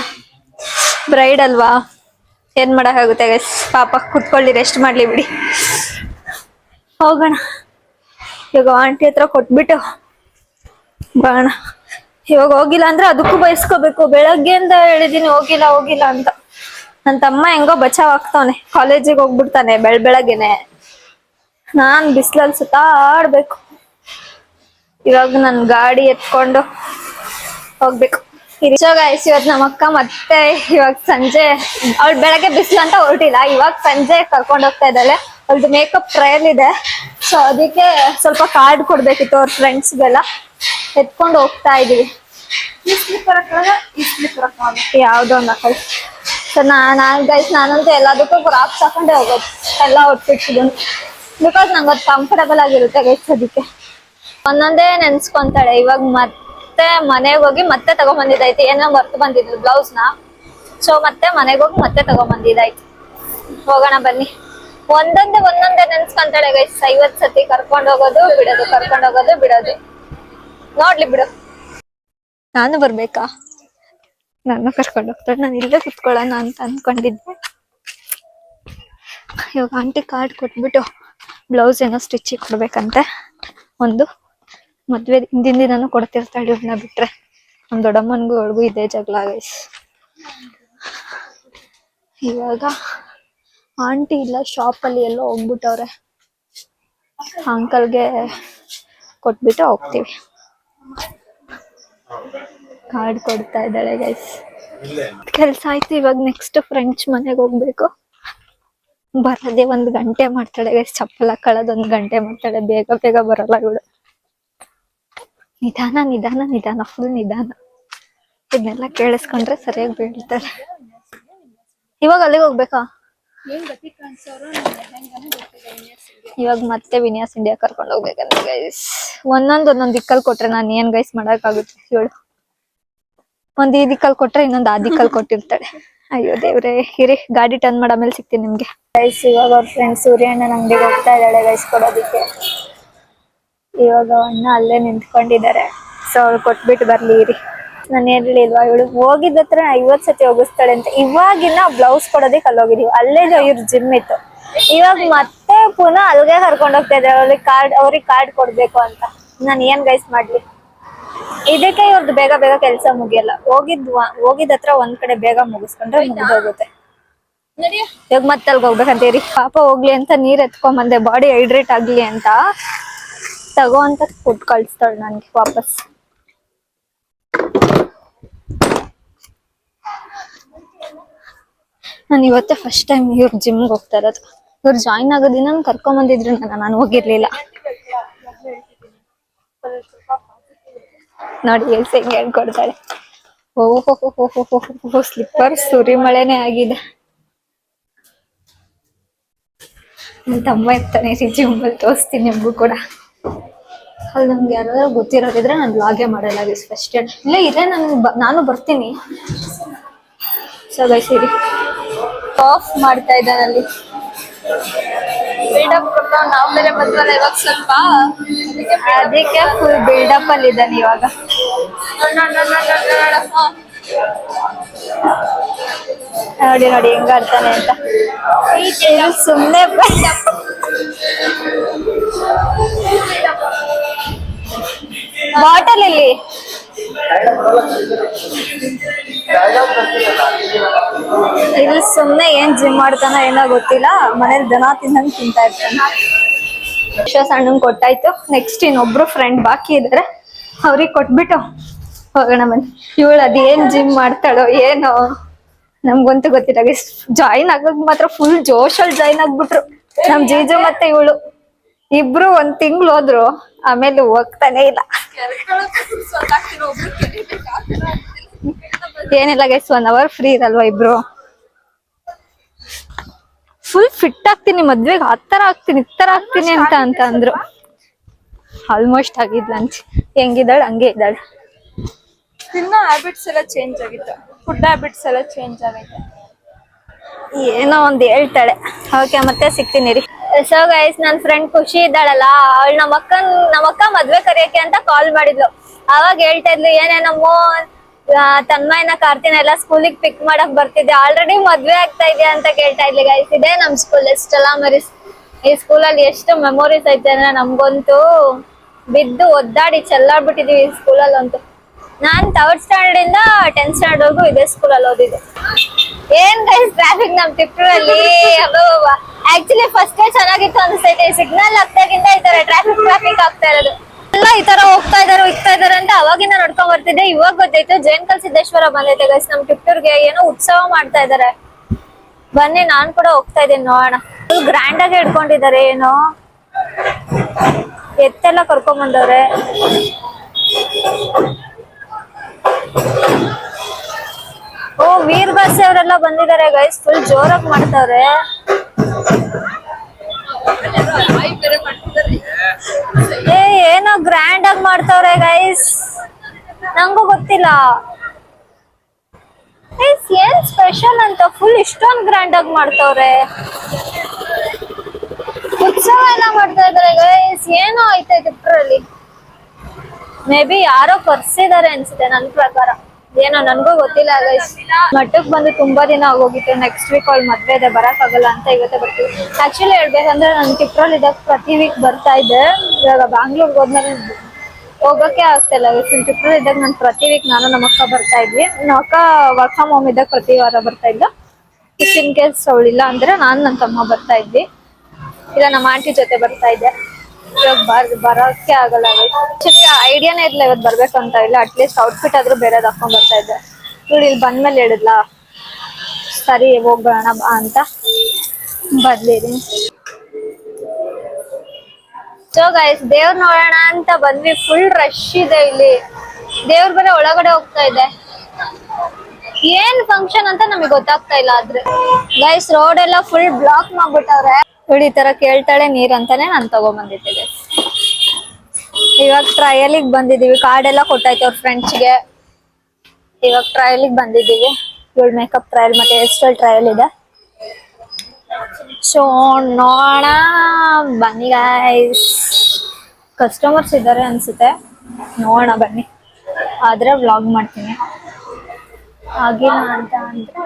ಬ್ರೈಡ್ ಅಲ್ವಾ, ಏನ್ ಮಾಡಕ್ಕಾಗುತ್ತೆ ಗೈಸ್. ಪಾಪ ಕುತ್ಕೊಳ್ಳಿ, ರೆಸ್ಟ್ ಮಾಡ್ಲಿ ಬಿಡಿ. ಹೋಗೋಣ. ಇವಾಗ ಆಂಟಿ ಹತ್ರ ಕೊಟ್ಬಿಟ್ಟು ಬರೋಣ. ಇವಾಗ ಹೋಗಿಲ್ಲ ಅಂದ್ರೆ ಅದಕ್ಕೂ ಬಯಸ್ಕೋಬೇಕು. ಬೆಳಗ್ಗೆಯಿಂದ ಹೇಳಿದೀನಿ ಹೋಗಿಲ್ಲ ಹೋಗಿಲ್ಲ ಅಂತ. ನನ್ ತಮ್ಮ ಹೆಂಗೋ ಬಚಾವ್ ಆಗ್ತಾವನೆ, ಕಾಲೇಜಿಗೆ ಹೋಗ್ಬಿಡ್ತಾನೆ ಬೆಳಗ್ಗೆನೆ. ನಾನ್ ಬಿಸ್ಲಲ್ಲಿ ಸುತ್ತಾಡ್ಬೇಕು. ಇವಾಗ ನನ್ ಗಾಡಿ ಎತ್ಕೊಂಡು ಹೋಗ್ಬೇಕು. ಇವತ್ ನಮ್ಮ ಅಕ್ಕ ಮತ್ತೆ ಇವಾಗ ಸಂಜೆ, ಅವಳು ಬೆಳಗ್ಗೆ ಬಿಸ್ಲು ಅಂತ ಹೊರಟಿಲ್ಲ, ಇವಾಗ ಸಂಜೆ ಕರ್ಕೊಂಡ್ ಹೋಗ್ತಾ ಇದ್ದಾಳೆ. ಅವಳ್ದು ಮೇಕಪ್ ಟ್ರಯಲ್ ಇದೆ, ಸೊ ಅದಕ್ಕೆ ಸ್ವಲ್ಪ ಕಾರ್ಡ್ ಕೊಡ್ಬೇಕಿತ್ತು ಅವ್ರ ಫ್ರೆಂಡ್ಸ್ಗೆಲ್ಲ. ಎತ್ಕೊಂಡು ಹೋಗ್ತಾ ಇದೀವಿ. ಯಾವ್ದೋ ಒಂದು ಹಾಕೊಳ್ಳಿ. ಸೊ ನಾನಂತೂ ಎಲ್ಲದಕ್ಕೂ ಫ್ರಾಕ್ಸ್ ಹಾಕೊಂಡೆ ಹೋಗೋದು, ಎಲ್ಲ ಔಟ್ಫಿಟ್ಸ್ ಬಿಕಾಸ್ ನಂಗೆ ಅದು ಕಂಫರ್ಟಬಲ್ ಆಗಿರುತ್ತೆ ಗೈಸ್. ಅದಕ್ಕೆ ಒಂದೊಂದೇ ನೆನ್ಸ್ಕೊಂತಾಳೆ. ಇವಾಗ ಮತ್ತೆ ಮನೆಗೆ ಹೋಗಿ ಮತ್ತೆ ತಗೊಂಬಂದಿದ್ದಾಯ್ತು, ಏನೋ ಮರ್ತು ಬಂದಿದ್ರು ಬ್ಲೌಸ್ ನ. ಸೊ ಮತ್ತೆ ಮನೆಗೆ ಹೋಗಿ ಮತ್ತೆ ತಗೊಂಬಂದಿದ್ದಾಯ್ತು. ಹೋಗೋಣ ಬನ್ನಿ. ಒಂದೊಂದೇ ನೆನ್ಸ್ಕೊಂತಾಳೆ ಗೈಸ್. 50 ಸತಿ ಕರ್ಕೊಂಡ್ ಹೋಗೋದು ಬಿಡೋದು, ಕರ್ಕೊಂಡ್ ಹೋಗೋದು ಬಿಡೋದು. ನೋಡ್ಲಿ ಬಿಡು. ನಾನು ಬರ್ಬೇಕಾ? ನಾನು ಕರ್ಕೊಂಡು ಹೋಗ್ತಾಳೆ. ನಾನು ಇಲ್ಲೇ ಕುತ್ಕೊಳ್ಳೋಣ ಅಂತ ಅನ್ಕೊಂಡಿದ್ದೆ. ಇವಾಗ ಆಂಟಿ ಕಾರ್ಡ್ ಕೊಟ್ಬಿಟ್ಟು ಬ್ಲೌಸ್ ಏನೋ ಸ್ಟಿಚಿಗೆ ಕೊಡ್ಬೇಕಂತೆ. ಒಂದು ಮದ್ವೆ ಹಿಂದಿನ ದಿನಾನು ಕೊಡ್ತಿರ್ತಾಳೆ ಇವ್ರನ್ನ ಬಿಟ್ರೆ. ನಮ್ ದೊಡ್ಡಮ್ಮನ್ಗೂ ಅವಳಿಗೂ ಇದೇ ಜಗಳ ಗೈಸ್. ಇವಾಗ ಆಂಟಿ ಇಲ್ಲ, ಶಾಪಲ್ಲಿ ಎಲ್ಲೋ ಹೋಗ್ಬಿಟ್ಟವ್ರೆ. ಅಂಕಲ್ಗೆ ಕೊಟ್ಬಿಟ್ಟು ಹೋಗ್ತೀವಿ. ಕಾರ್ಡ್ ಕೊಡ್ತಾ ಇದ್ದಾಳೆ ಗೈಸ್. ಕೆಲ್ಸ ಆಯ್ತು. ಇವಾಗ ನೆಕ್ಸ್ಟ್ ಫ್ರೆಂಡ್ಸ್ ಮನೆಗೆ ಹೋಗ್ಬೇಕು. ಬರೋದೇ 1 ಗಂಟೆ ಮಾಡ್ತಾಳೆ ಗೈಸ್. ಚಪ್ಪಲ್ ಹಾಕೊಳ್ಳೋದು 1 ಗಂಟೆ ಮಾಡ್ತಾಳೆ. ಬೇಗ ಬೇಗ ಬರಲ್ಲ ಇವಳು. ನಿಧಾನ ನಿಧಾನ ನಿಧಾನ, ಫುಲ್ ನಿಧಾನ. ಇದನ್ನೆಲ್ಲ ಕೇಳಿಸ್ಕೊಂಡ್ರೆ ಸರಿಯಾಗಿ ಬೀಳ್ತಾಳೆ. ಇವಾಗ ಅಲ್ಲಿಗೆ ಹೋಗ್ಬೇಕಾ? ಇವಾಗ ಮತ್ತೆ ವಿನ್ಯಾಸ್ ಇಂಡಿಯಾ ಕರ್ಕೊಂಡು ಹೋಗ್ಬೇಕಂತ ಗೈಸ್. ಒಂದೊಂದ್ ದಿಕ್ಕಲ್ ಕೊಟ್ರೆ ನಾನು ಏನ್ ಗೈಸ್ ಮಾಡಕ್ಕಾಗುತ್ತೆ ಹೇಳು. ಒಂದ್ ಈ ದಿಕ್ಕಲ್ ಕೊಟ್ರೆ ಇನ್ನೊಂದ್ ಆ ದಿಕ್ಕಲ್ ಕೊಟ್ಟಿರ್ತಾಳೆ. ಅಯ್ಯೋ ದೇವ್ರೆ. ಇರಿ, ಗಾಡಿ ಟರ್ನ್ ಮಾಡಾಮೇಲೆ ಸಿಗ್ತೀನಿ ನಿಮ್ಗೆ ಗೈಸ್. ಇವಾಗ ಅವ್ರ ಫ್ರೆಂಡ್ ಸೂರ್ಯಣ್ಣನ ಅಂಗಡಿಗೆ ಹೋಗ್ತಾ ಇದ್ದಾಳೆ ಗೈಸ್ ಕೊಡೋದಿಕ್ಕೆ. ಇವಾಗ ಅಣ್ಣ ಅಲ್ಲೇ ನಿಂತ್ಕೊಂಡಿದ್ದಾರೆ. ಸೊ ಅವ್ಳು ಕೊಟ್ಬಿಟ್ಟು ಬರ್ಲಿ ಇರಿ. ನಾನು ಹೇಳಿಲ್ವಾ ಇವಳು ಹೋಗಿದ್ದತ್ರ 50 ಸತಿ ಹೋಗಿಸ್ತಾಳೆ ಅಂತ. ಇವಾಗಿನ ಬ್ಲೌಸ್ ಕೊಡೋದಿಕ್ಕೆ ಅಲ್ಲಿ ಹೋಗಿದೀವಿ. ಅಲ್ಲೇ ಇವ್ರ ಜಿಮ್ ಇತ್ತು. ಇವಾಗ ಮತ್ತೆ ಪುನಃ ಅಲ್ಗೆ ಕರ್ಕೊಂಡ್ ಹೋಗ್ತಾ ಇದ್ದಾರೆ. ಅವ್ರಿಗೆ ಕಾರ್ಡ್ ಕೊಡ್ಬೇಕು ಅಂತ. ನಾನು ಏನ್ ಗೈಸ್ ಮಾಡ್ಲಿ? ಇದಕ್ಕೆ ಇವ್ರದ್ದು ಬೇಗ ಬೇಗ ಕೆಲಸ ಮುಗಿಯಲ್ಲ. ಹೋಗಿದ್ದತ್ರ ಒಂದ್ ಕಡೆ ಬೇಗ ಮುಗಿಸ್ಕೊಂಡ್ರೆ ಮುಗಿದೋಗುತ್ತೆ. ಇವಾಗ ಮತ್ತೆ ಅಲ್ಗೆ ಹೋಗ್ಬೇಕಂತೀರಿ. ಪಾಪ ಹೋಗ್ಲಿ ಅಂತ ನೀರ್ ಎತ್ಕೊಂಡ್ ಬಂದೆ, ಬಾಡಿ ಹೈಡ್ರೇಟ್ ಆಗ್ಲಿ ಅಂತ. ತಗೋ ಅಂತ ಫುಡ್ ಕಳಿಸ್ತಾಳೆ ನನ್ಗೆ ವಾಪಸ್. ನಾನು ಇವತ್ತೇ ಫಸ್ಟ್ ಟೈಮ್ ಇವ್ರ ಜಿಮ್ಗೆ ಹೋಗ್ತಾ ಇರೋದು. ಇವ್ರು ಜಾಯಿನ್ ಆಗೋ ದಿನ ಕರ್ಕೊಂಡ್ ಬಂದಿದ್ರು, ನಾನು ಹೋಗಿರ್ಲಿಲ್ಲ. ನೋಡಿ ಹೆಂಗ್ ಹೇಳ್ಕೊಡ್ತಾಳೆ. ಓಹೋ ಸ್ಲಿಪ್ಪರ್ ಸುರಿಮಳೆನೆ ಆಗಿದೆ. ನನ್ ತಮ್ಮ ಇರ್ತಾನೆ ಜಿಮ್ಮಲ್ಲಿ, ತೋರಿಸ್ತೀನಿ ನಿಮ್ಗೂ ಕೂಡ. ಅಲ್ಲಿ ನಮ್ಗೆ ಯಾರಾದ್ರೂ ಗೊತ್ತಿರೋದಿದ್ರೆ ನಾನು ಬ್ಲಾಗೇ ಮಾಡಲ್ಲ ಗೈಸ್. ಫಸ್ಟ್ ಇಲ್ಲೇ ಇದೆ, ನಾನು ಬರ್ತೀನಿ. ಸೊ ಗೈಸ್ ಇರಿ, ಆಫ್ ಮಾಡ್ತಾ ಇದ್ದಾನಲ್ಲಿ. ಬಿಲ್ಡಪ್ ಕೊಡ್ತಾವ್, ನಾವ್ ಬೇರೆ ಬಂದ್ವಲ್ಲ ಇವಾಗ ಸ್ವಲ್ಪ, ಅದಕ್ಕೆ ಫುಲ್ ಬಿಲ್ಡಪ್ ಅಲ್ಲಿ ಇದ್ದಾನೆ ಇವಾಗ. ನೋಡಿ ನೋಡಿ ಹೆಂಗ ಆಡ್ತಾನೆ ಅಂತ. ಸುಮ್ನೆ ಬಾಟಲ್ ಇಲ್ಲಿ ಸುಮ್ನೆ ಏನ್ ಜಿಮ್ ಮಾಡ್ತಾನೋ ಏನೋ ಗೊತ್ತಿಲ್ಲ. ಮನೇಲಿ ದನ ತಿನ್ನಂಗ್ ತಿಂತಾ ಇರ್ತಾನೆ. ಸಣ್ಣನ್ ಕೊಟ್ಟಾಯ್ತು. ನೆಕ್ಸ್ಟ್ ಇನ್ನೊಬ್ರು ಫ್ರೆಂಡ್ ಬಾಕಿ ಇದಾರೆ, ಅವ್ರಿಗೆ ಕೊಟ್ಬಿಟ್ಟು ಹೋಗೋಣ ಬನ್ನಿ. ಇವಳು ಅದೇನ್ ಜಿಮ್ ಮಾಡ್ತಾಳೋ ಏನೋ ನಮ್ಗಂತೂ ಗೊತ್ತಿಲ್ಲ. ಜಾಯಿನ್ ಆಗೋದ್ ಮಾತ್ರ ಫುಲ್ ಜೋಶಲ್ಲಿ ಜಾಯಿನ್ ಆಗ್ಬಿಟ್ರು ನಮ್ ಜೀಜು ಮತ್ತೆ ಇವಳು. ಇಬ್ರು 1 ತಿಂಗ್ಳು ಹೋದ್ರು, ಆಮೇಲೆ ಹೋಗ್ತಾನೆ ಇಲ್ಲ. ಏನಿಲ್ಲ ಗೈಸ್, 1 ಅವರ್ ಫ್ರೀ ಇರಲ್ವಾ ಇಬ್ರು. ಫುಲ್ ಫಿಟ್ ಆಗ್ತೀನಿ, ಮದ್ವೆಗೆ ಆತರ ಆಗ್ತೀನಿ ಇತರ ಆಗ್ತೀನಿ ಅಂತ ಅಂದ್ರು. ಆಲ್ಮೋಸ್ಟ್ ಆಗಿದ್ಲಂತ. ಹೆಂಗಿದ್ದಾಳೆ ಹಂಗೆ ಇದ್ದಾಳೆ. ತಿನ್ನೋ ಹ್ಯಾಬಿಟ್ಸ್ ಎಲ್ಲ ಚೇಂಜ್ ಆಗಿತ್ತು, ಫುಡ್ ಹ್ಯಾಬಿಟ್ಸ್ ಎಲ್ಲ ಚೇಂಜ್ ಆಗೈತೆ. ಏನೋ ಒಂದ್ ಹೇಳ್ತಾಳೆ. ಓಕೆ, ಮತ್ತೆ ಸಿಗ್ತೀನಿ ರೀ. ಸೊ ಗೈಸ್, ನನ್ ಫ್ರೆಂಡ್ ಖುಷಿ ಇದ್ದಾಳಲ್ಲ, ಅವಳು ನಮ್ಮಕ್ಕ ಮದ್ವೆ ಕರೆಯಕ್ಕೆ ಅಂತ ಕಾಲ್ ಮಾಡಿದ್ಲು. ಅವಾಗ ಹೇಳ್ತಾ ಇದ್ಲು ಏನೇನಮ್ಮೋ ತನ್ಮಯನ ಕಾರ್ತಿನ ಎಲ್ಲ ಸ್ಕೂಲಿಗೆ ಪಿಕ್ ಮಾಡಕ್ ಬರ್ತಿದ್ದೆ, ಆಲ್ರೆಡಿ ಮದ್ವೆ ಆಗ್ತಾ ಇದೆಯಾ ಅಂತ ಕೇಳ್ತಾ ಇದ್ಲಿ ಗೈಸ್. ಇದೇ ನಮ್ ಸ್ಕೂಲ್, ಎಷ್ಟೆಲ್ಲ ಮರೀಸ್ ಈ ಸ್ಕೂಲಲ್ಲಿ ಎಷ್ಟು ಮೆಮೊರೀಸ್ ಐತೆ ಅಂದ್ರೆ ನಮ್ಗಂತೂ ಬಿದ್ದು ಒದ್ದಾಡಿ ಚೆಲ್ಲಾಡ್ಬಿಟ್ಟಿದೀವಿ ಈ ಸ್ಕೂಲಲ್ಲಿ ಅಂತೂ. ನಾನ್ 3rd ಸ್ಟ್ಯಾಂಡರ್ಡ್ ಇಂದ 10th ಸ್ಟ್ಯಾಂಡರ್ಡ್ ವರ್ಗು ಇದೇ ಸ್ಕೂಲಲ್ಲಿ ಓದಿದ್ದು. ಏನ್ ಗೈಸ್ ಟ್ರಾಫಿಕ್ ನಮ್ ತಿಪ್ಪೂರಲ್ಲಿ. ಆಕ್ಚುಲಿ ಫಸ್ಟ್ ಚೆನ್ನಾಗಿತ್ತು ಅನ್ಸೈತೆ, ಸಿಗ್ನಲ್ ಆಗ್ತಾಗಿಂದ ಈ ತರ ಟ್ರಾಫಿಕ್ ಆಗ್ತಾ ಇರೋದು. ಎಲ್ಲ ಈ ತರ ಹೋಗ್ತಾ ಇದಾರೆ ಅಂತ ಅವಾಗಿಂದ ನೋಡ್ಕೊಂಡ್ ಬರ್ತಿದ್ದೆ. ಇವಾಗ ಗೊತ್ತಾಯ್ತು ಜೈನ್ ಸಿದ್ದೇಶ್ವರ ಬಂದೈತೆ ಗೈಸ್ ನಮ್ ಕಿತ್ತೂರ್ಗೆ. ಏನೋ ಉತ್ಸವ ಮಾಡ್ತಾ ಇದಾರೆ, ಬನ್ನಿ ನಾನ್ ಕೂಡ ಹೋಗ್ತಾ ಇದ್ದೀನಿ ನೋಡೋಣ. ಗ್ರ್ಯಾಂಡ್ ಆಗಿ ಇಟ್ಕೊಂಡಿದ್ದಾರೆ, ಏನೋ ಎತ್ತೆಲ್ಲ ಕರ್ಕೊಂಡ್ ಬಂದವ್ರೆ. ಓ ವೀರಗಾಸೆ ಅವರೆಲ್ಲ ಬಂದಿದ್ದಾರೆ ಗೈಸ್, ಫುಲ್ ಜೋರಾಗಿ ಮಾಡ್ತಾವ್ರೆ. ಏನೋ ಗ್ರ್ಯಾಂಡ್ ಆಗಿ ಮಾಡ್ತಾವ್ರೆ ಗೈಸ್, ನಂಗೂ ಗೊತ್ತಿಲ್ಲ ಏನ್ ಸ್ಪೆಷಲ್ ಅಂತ ಫುಲ್ ಇಷ್ಟೊಂದು ಗ್ರ್ಯಾಂಡ್ ಆಗಿ ಮಾಡ್ತಾವ್ರೆ. ಉತ್ಸವ ಎಲ್ಲ ಮಾಡ್ತಾ ಇದಾರೆ ಗೈಸ್, ಏನೋ ಐತೆ ಕಿತ್ತೂರಲ್ಲಿ. ಮೇ ಬಿ ಯಾರೋ ಕರ್ಸಿದಾರೆ ಅನ್ಸುತ್ತೆ ನನ್ ಪ್ರಕಾರ, ಏನೋ ನನ್ಗೂ ಗೊತ್ತಿಲ್ಲ ಗೈಸ್. ಮಠಕ್ ಬಂದು ತುಂಬಾ ದಿನ ಆಗೋಗಿತ್ತು. ನೆಕ್ಸ್ಟ್ ವೀಕ್ ಅವಳು ಮದ್ವೆ ಇದೆ, ಬರಕ್ ಆಗಲ್ಲ ಅಂತ ಇವತ್ತೇ ಬರ್ತೀವಿ. ಆಕ್ಚುಲಿ ಹೇಳ್ಬೇಕಂದ್ರೆ ನನ್ ಕಿತ್ತೂರಲ್ಲಿ ಇದ್ದಾಗ ಪ್ರತಿ ವೀಕ್ ಬರ್ತಾ ಇದ್ದೆ. ಇವಾಗ ಬ್ಯಾಂಗ್ಳೂರ್ಗೆ ಹೋದ್ಮೇಲೆ ಹೋಗಕ್ಕೆ ಆಗ್ತಿಲ್ಲ. ಕಿತ್ತೂರಲ್ಲಿ ಇದ್ದಾಗ ನಾನು ಪ್ರತಿ ವೀಕ್ ನಾನು ನಮ್ಮ ಅಕ್ಕ ಬರ್ತಾ ಇದ್ವಿ. ನಮ್ಮ ಅಕ್ಕ ವರ್ಕ್ ಫ್ರಮ್ ಹೋಮ್ ಇದ್ದಾಗ ಪ್ರತಿ ವಾರ ಬರ್ತಾ ಇದ್ದ. ಇಫ್ ಇನ್ ಕೇಸ್ ಅವಳಿಲ್ಲ ಅಂದ್ರೆ ನಾನು ನನ್ನ ತಮ್ಮ ಬರ್ತಾ ಇದ್ವಿ, ಇಲ್ಲ ನಮ್ಮ ಆಂಟಿ ಜೊತೆ ಬರ್ತಾ ಇದ್ದೆ. ಇವಾಗ ಬರೋಕ್ಕೆ ಆಗಲ್ಲ. ಆಕ್ಚುಲಿ ಐಡಿಯಾನೇ ಇರ್ಲಿಲ್ಲ ಇವತ್ತು ಬರ್ಬೇಕು ಅಂತ. ಇಲ್ಲ ಅಟ್ಲೀಸ್ಟ್ ಔಟ್ಫಿಟ್ ಆದ್ರೂ ಬೇರೆದ್ ಹಾಕೊಂಡ್ ಬರ್ತಾ ಇದ್ದೆ. ಇವಳು ಇಲ್ಲಿ ಬಂದ್ಮೇಲೆ ಹೇಳಿದ್ಲ ಸರಿ ಹೋಗ್ಬರೋಣ ಬಾ ಅಂತ ಬರ್ಲಿದೀನಿ. ಸೊ ಗೈಸ್ ದೇವ್ರ ನೋಡೋಣ ಅಂತ ಬಂದ್ವಿ. ಫುಲ್ ರಶ್ ಇದೆ ಇಲ್ಲಿ. ದೇವ್ರ ಬೇರೆ ಒಳಗಡೆ ಹೋಗ್ತಾ ಇದೆ. ಏನ್ ಫಂಕ್ಷನ್ ಅಂತ ನಮಗೆ ಗೊತ್ತಾಗ್ತಾ ಇಲ್ಲ. ಆದ್ರೆ ಗೈಸ್ ರೋಡ್ ಎಲ್ಲ ಫುಲ್ ಬ್ಲಾಕ್ ಮಾಡ್ಬಿಟ್ಟವ್ರೆ. ಇವಳು ಈ ತರ ಕೇಳ್ತಾಳೆ ನೀರ್ ಅಂತಾನೆ ನಾನು ತಗೊಂಡ್ಬಂದಿದ್ದೆ. ಇವಾಗ ಟ್ರಯಲಿಗೆ ಬಂದಿದೀವಿ. ಕಾರ್ಡ್ ಎಲ್ಲ ಕೊಟ್ಟಾಯ್ತು ಅವ್ರ ಫ್ರೆಂಡ್ಸ್ಗೆ. ಇವಾಗ ಟ್ರಯಲಿಗೆ ಬಂದಿದೀವಿ. ಇವಳು ಮೇಕಪ್ ಟ್ರಯಲ್ ಮತ್ತೆ ಹೇರ್ ಸ್ಟೈಲ್ ಟ್ರಯಲ್ ಇದೆ. ಸೊ ನೋಡೋಣ ಬನ್ನಿ ಗೈಸ್. ಕಸ್ಟಮರ್ಸ್ ಇದ್ದಾರೆ ಅನ್ಸುತ್ತೆ, ನೋಡೋಣ ಬನ್ನಿ. ಆದ್ರೆ ವ್ಲಾಗ್ ಮಾಡ್ತೀನಿ. ಆಗಿಲ್ಲ ಅಂತ ಅಂದ್ರೆ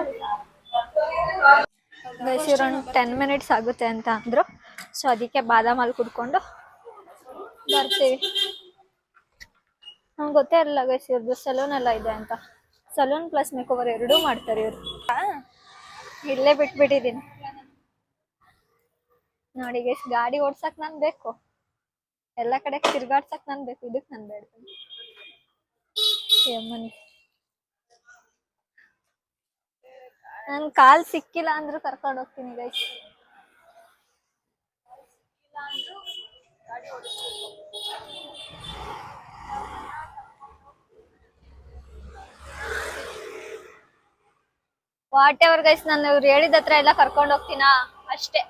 ಗೈಸ್ ಇವ್ರೊಂದು 10 ಮಿನಿಟ್ಸ್ ಆಗುತ್ತೆ ಅಂತ ಅಂದ್ರು. ಸೊ ಅದಕ್ಕೆ ಬಾದಾಮ್ ಹಾಲು ಕುಡ್ಕೊಂಡು ಬರ್ತೀವಿ. ನಂಗೆ ಗೊತ್ತೇ ಇರಲಿಲ್ಲ ಗೈಸ್ ಇವ್ರದ್ದು ಸಲೂನ್ ಎಲ್ಲ ಇದೆ ಅಂತ. ಸಲೂನ್ ಪ್ಲಸ್ ಮೇಕೋವರ್ ಎರಡೂ ಮಾಡ್ತಾರೆ ಇವರು. ಇಲ್ಲೇ ಬಿಟ್ಬಿಟ್ಟಿದ್ದೀನಿ ನೋಡಿ ಗೈಸ್. ಗಾಡಿ ಓಡ್ಸಕ್ ನನ್ ಬೇಕು, ಎಲ್ಲ ಕಡೆ ತಿರ್ಗಾಡ್ಸಕ್ ನನ್ ಬೇಕು, ಇದಕ್ ನನ್ ಬೇಡ. ನನ್ ಕಾಲ್ ಸಿಕ್ಕಿಲ್ಲ ಅಂದ್ರೂ ಕರ್ಕೊಂಡು ಹೋಗ್ತೀನಿ ಗೈಸ್. ವಾಟ್ ಎವರ್ ಗೈಸ್, ನಾನು ಇವ್ರು ಹೇಳಿದ ಹತ್ರ ಎಲ್ಲ ಕರ್ಕೊಂಡು ಹೋಗ್ತೀನಾ ಅಷ್ಟೇ.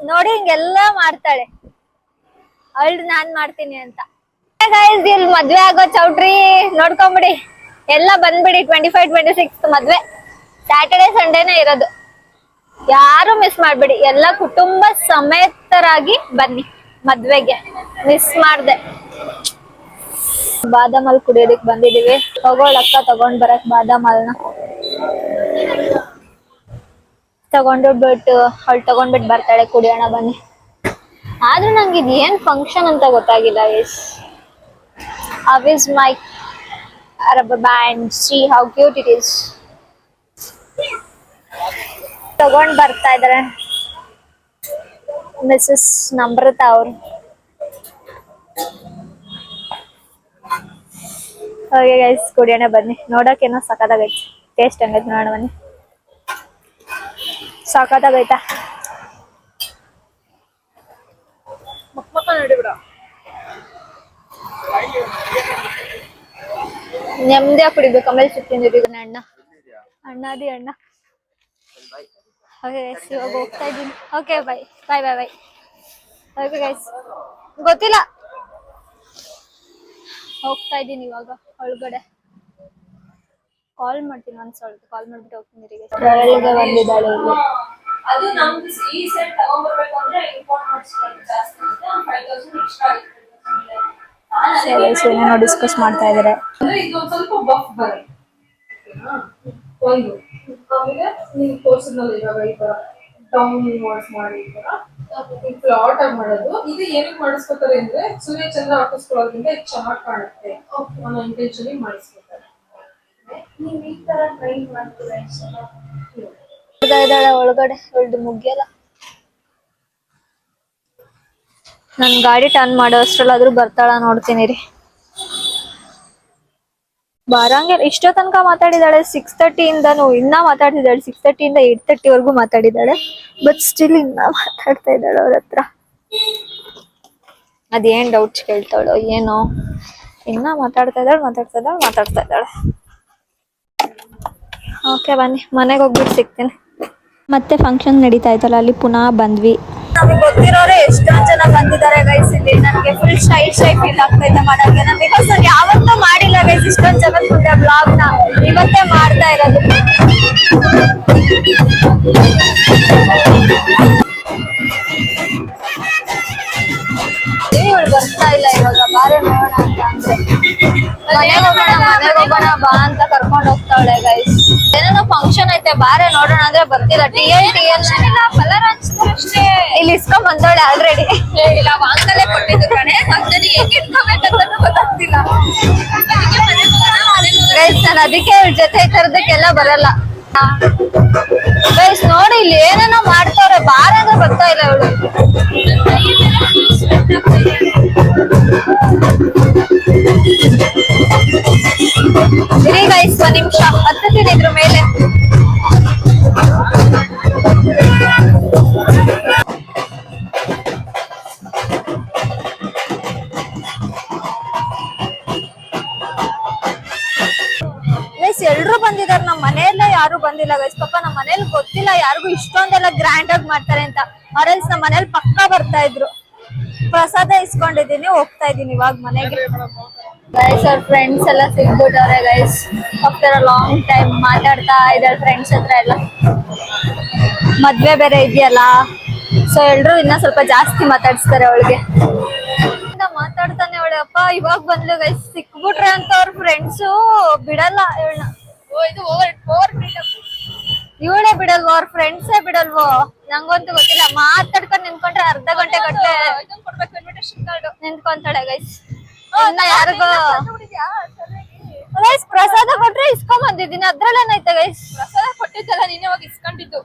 ನೋಡಿ ಹಿಂಗೆಲ್ಲ ಮಾಡ್ತಾಳೆ, ಅವಳು ನಾನ್ ಮಾಡ್ತೀನಿ ಅಂತ. ಗೈಸ್ ಇಲ್ಲಿ ಮದ್ವೆ ಆಗೋ ಚೌಟ್ರಿ ನೋಡ್ಕೊಂಬಿಡಿ, ಎಲ್ಲ ಬಂದ್ಬಿಡಿ. 25, 26 ಮದ್ವೆ ಸ್ಯಾಟರ್ಡೆ ಸಂಡೇನೇ ಇರೋದು. ಯಾರು ಮಿಸ್ ಮಾಡ್ಬಿಡಿ, ಎಲ್ಲ ಕುಟುಂಬ ಸಮೇತರಾಗಿ ಬನ್ನಿ ಮದ್ವೆಗೆ. ಮಿಸ್ ಮಾಡ್ದೆ. ಬಾದಾಮ್ ಹಾಲ್ ಕುಡಿಯೋದಕ್ ಬಂದಿದೀವಿ. ತಗೊಳಕ್ಕ ತಗೊಂಡ್ ಬರಕ್ ಬಾದಾಮ್ ಹಾಲ್ನ ತಗೊಂಡ್ಬಿಟ್ಟು ಅವಳು ತಗೊಂಡ್ಬಿಟ್ಟು ಬರ್ತಾಳೆ. ಕುಡಿಯೋಣ ಬನ್ನಿ. ಆದ್ರೂ ನಂಗೆ ಇದು ಏನ್ ಫಂಕ್ಷನ್ ಅಂತ ಗೊತ್ತಾಗಿಲ್ಲ. Yes how is my rubber band, see how cute it is. ತಗೊಂಡ್ ಬರ್ತಾ ಇದಾರೆ ಮಿಸಸ್ ನಮ್ರತ ಅವರು. ಹಾಗೆ ಗೈಸ್ ಕುಡಿಯೋಣ ಬನ್ನಿ. ನೋಡೋಕೇನೋ ಸಖತ್ತಾಗೈತೆ, ಟೇಸ್ಟ್ ಹಂಗೈತೆ ನೋಡೋಣ ಬನ್ನಿ. ಸಖತ್ತಾಗೈತಾ? ನೆಮ್ಮದಿಯಾಗಿ ಕುಡಿಬೇಕು. ಆಮೇಲೆ ಸಿಕ್ಕಿಂದಿರಿ ಅಣ್ಣ ಅಣ್ಣಾದಿ ಅಣ್ಣ. ಓಕೆ ಗೈಸ್ ಇವಾಗ ಹೋಗ್ತಾ ಇದ್ದೀನಿ. ಓಕೆ ಬಾಯ್ ಬಾಯ್ ಬಾಯ್ ಬಾಯ್. ಓಕೆ ಗೈಸ್ ಗೊತ್ತಿಲ್ಲ, ಹೋಗ್ತಾ ಇದ್ದೀನಿ ಇವಾಗ ಒಳಗಡೆ. ಕಾಲ್ ಮಾಡ್ತೀನಿ ಒಂದ್ಸಲ, ಕಾಲ್ ಮಾಡ್ಬಿಟ್ಟು ಹೋಗ್ತೀನಿ. ಟ್ರಯಲ್ಗೆ ಬಂದಿದ್ದಾಳೆ ಇಲ್ಲಿ. ಅದು ನಮ್ದು ಈ ಸೆಟ್ ತಗೊಂಡ್ಬರ್ಬೇಕು ಅಂದ್ರೆ ಇಂಪೋರ್ಟ್ ಮಾಡಿಸ್ಕೊಂಡು ಜಾಸ್ತಿ ಆಗುತ್ತೆ. 5000 ಎಕ್ಸ್ಟ್ರಾ ಆಗುತ್ತೆ. ಏನೇನೋ ಡಿಸ್ಕಸ್ ಮಾಡ್ತಾ ಇದಾರೆ. ಇದು ಸ್ವಲ್ಪ ಬಫ್ ಬರುತ್ತೆ. ಒಂದು ಆಮೇಲೆ ನೀವು ತೋರಿಸಿದ್ನಲ್ಲ ಇವಾಗ ಈ ತರ ಡೌನ್ ವಾಶ್ ಮಾಡಿ ಈ ತರ ಫ್ಲಾಟ್ ಆಗಿ ಮಾಡೋದು. ಇದು ಏನಕ್ಕೆ ಮಾಡಿಸ್ಕೊತಾರೆ ಅಂದ್ರೆ ಸೂರ್ಯ ಚಂದ್ರ ಹಾಕಿಸ್ಕೊಳ್ಳೋದ್ರಿಂದ ಇದು ಚೆನ್ನಾಗಿ ಕಾಣುತ್ತೆ ಅನ್ನೋ ಇಂಟೆನ್ಷನ್ ಮಾಡಿಸ್ಕೊತಾರೆ. ನೀವು ಈ ತರ ಟ್ರೈ ಮಾಡ್ತೀರಾ? ಇದ್ದಾಳೆ ಒಳಗಡೆ ಒಳ್ದು ಮುಗಿಯಲ್ಲ. ನನ್ ಗಾಡಿ ಟರ್ನ್ ಮಾಡೋ ಅಷ್ಟ್ರಲ್ಲಾದ್ರೂ ಬರ್ತಾಳ ನೋಡ್ತೀನಿ ರೀ. ಬರಂಗೆ ಇಷ್ಟೋ ತನಕ ಮಾತಾಡಿದಾಳೆ. 6:30 ಇಂದನು ಇನ್ನ ಮಾತಾಡ್ತಿದ್ದಾಳೆ. 6:30 ಇಂದ 8:30 ವರ್ಗು ಮಾತಾಡಿದಾಳೆ. ಬಟ್ ಸ್ಟಿಲ್ ಇನ್ನ ಮಾತಾಡ್ತಾ ಇದ್ದಾಳೆ ಅವ್ರ ಹತ್ರ. ಅದೇನ್ ಡೌಟ್ಸ್ ಕೇಳ್ತಾಳೋ ಏನೋ, ಇನ್ನ ಮಾತಾಡ್ತಾ ಇದ್ದಾಳೆ. ಓಕೆ ಬನ್ನಿ, ಮನೆಗೆ ಹೋಗ್ಬಿಟ್ಟು ಸಿಗ್ತೀನಿ. ಮತ್ತೆ ಫಂಕ್ಷನ್ ನಡೀತಾ ಇತ್ತಲ್ಲ, ಅಲ್ಲಿ ಪುನಃ ಬಂದ್ವಿ. ನಮಗೆ ಗೊತ್ತಿರೋರೆ ಎಷ್ಟೊಂದ್ ಜನ ಬಂದಿದ್ದಾರೆ ಗೈಸ್. ಇಲ್ಲಿ ನನಗೆ ಫುಲ್ ಶೈ ಫೀಲ್ ಆಗ್ತಾ ಇದೆ ಮಾಡೋಕೆ. ಬಿಕಾಸ್ ನಾನು ಯಾವತ್ತೂ ಮಾಡಿಲ್ಲ ಗೈಸ್ ಇಷ್ಟೊಂದ್ ಜನ ಮುಂದೆ ಬ್ಲಾಗ್ ನ. ಇವತ್ತೇ ಮಾಡ್ತಾ ಇರೋದು. ಇವಳು ಬರ್ತಾ ಇಲ್ಲ ಇವಾಗ. ಬಾರೆ ನೋಡೋಣ ಅಂತ ಅಂದ್ರೆ ಮನೆಗೆ ಹೋಗೋಣ ಬಾ ಅಂತ ಕರ್ಕೊಂಡು ಹೋಗ್ತಾವಳೆ ಗೈಸ್. ಏನೇನೋ ಫಂಕ್ಷನ್ ಐತೆ ಬಾರೆ ನೋಡೋಣ ಅಂದ್ರೆ ಬರ್ತಿಲ್ಲ. TN ಕಲರ್ ಅಷ್ಟೇ. ಇಲ್ಲಿ ಇಸ್ಕೊಂಡ್ ಬಂದವಳೆ ಆಲ್ರೆಡಿ. ಇಲ್ಲ ವಾಂಗಲ್ಲೇ ಕೊಟ್ಟಿದ್ದು ಕಣೆ. ಅದನ್ನ ಹೇಗೆ ಇಟ್ಕೋಬೇಕಂತ ಗೊತ್ತಾಗ್ತಿಲ್ಲ ಗೈಸ್. ನಾನು ಅದಕ್ಕೆ ಇವ್ರ ಜೊತೆ ಈ ತರದಕ್ಕೆಲ್ಲ ಬರಲ್ಲ ಗೈಸ್. ನೋಡಿ ಇಲ್ಲಿ ಏನೇನೋ ಮಾಡ್ತಾವ್ರೆ. ಬಾರೆ ಅಂದ್ರೆ ಬರ್ತಾ ಇಲ್ಲ ಇವಳು. ಇರಿ ಗೈಸ್ ಒಂದ್ ನಿಮಿಷ ಹತ್ತತೀನಿ ಇದ್ರ ಮೇಲೆ. ಗೈಸ್ ಎಲ್ರು ಬಂದಿದಾರೆ. ನಮ್ಮ ಮನೆಯಲ್ಲ ಯಾರು ಬಂದಿಲ್ಲ ಗೈಸ್. ಪಾಪ ನಮ್ಮ ಮನೇಲಿ ಗೊತ್ತಿಲ್ಲ ಯಾರಿಗೂ ಇಷ್ಟೊಂದೆಲ್ಲ ಗ್ರ್ಯಾಂಡ್ ಆಗಿ ಮಾಡ್ತಾರೆ ಅಂತ. ಆರೆಲ್ಸ್ ನಮ್ಮ ಮನೇಲಿ ಪಕ್ಕ ಬರ್ತಾ ಇದ್ರು. ಪ್ರಸಾದ ಇಸ್ಕೊಂಡಿದೀನಿ, ಹೋಗ್ತಾ ಇದೀನಿ ಇವಾಗ ಮನೆಗೆ. ಗೈಸ್ ಅವ್ರ ಫ್ರೆಂಡ್ಸ್ ಎಲ್ಲ ಸಿಗ್ಬಿಟ್ಟವ್ರೆ guys. After a long time ಮಾತಾಡ್ತಾ ಇದ್ದಾರೆ ಫ್ರೆಂಡ್ಸ್ ಹತ್ರ ಎಲ್ಲ. ಮದ್ವೆ ಬೇರೆ ಇದೆಯಲ್ಲ, ಸೊ ಎಲ್ರು ಇನ್ನ ಸ್ವಲ್ಪ ಜಾಸ್ತಿ ಮಾತಾಡ್ಸ್ತಾರೆ ಅವಳಿಗೆ. ಮಾತಾಡ್ತಾನೆ ಅವಳೆ. ಅಪ್ಪ ಇವಾಗ ಬಂದ್ಲು ಗೈಸ್. ಸಿಕ್ಬಿಟ್ರೆ ಅಂತ ಅವ್ರ ಫ್ರೆಂಡ್ಸು ಬಿಡಲ್ಲ ಇವಳನ್ನ. ಇವಳೇ ಬಿಡಲ್ವೋ, ಅವ್ರ ಫ್ರೆಂಡ್ಸೇ ಬಿಡಲ್ವೋ? ನಂಗಂತೂ ಗೊತ್ತಿಲ್ಲ. ಮಾತಾಡ್ಕೊಂಡು ನಿಂತ್ಕೊಂಡ್ರೆ ಅರ್ಧ ಗಂಟೆ ಗಟ್ಟಲೆ ನಿಂತ್ಕೊಂತಾಳೆ ಗೈಸ್. ಇನ್ನ ಯಾರಿಗೋ ಗೈಸ್ ಪ್ರಸಾದ ಕೊಟ್ರೆ ಇಸ್ಕೊಂಡ್ ಬಂದಿದ್ದೀನಿ. ಅದ್ರಲ್ಲೇನೈತೆ ಗೈಸ್? ಪ್ರಸಾದ ಕೊಟ್ಟಿದ್ದಲ್ಲ, ನೀನೇ ಹೋಗಿ ಇಸ್ಕೊಂಡಿದ್ದು.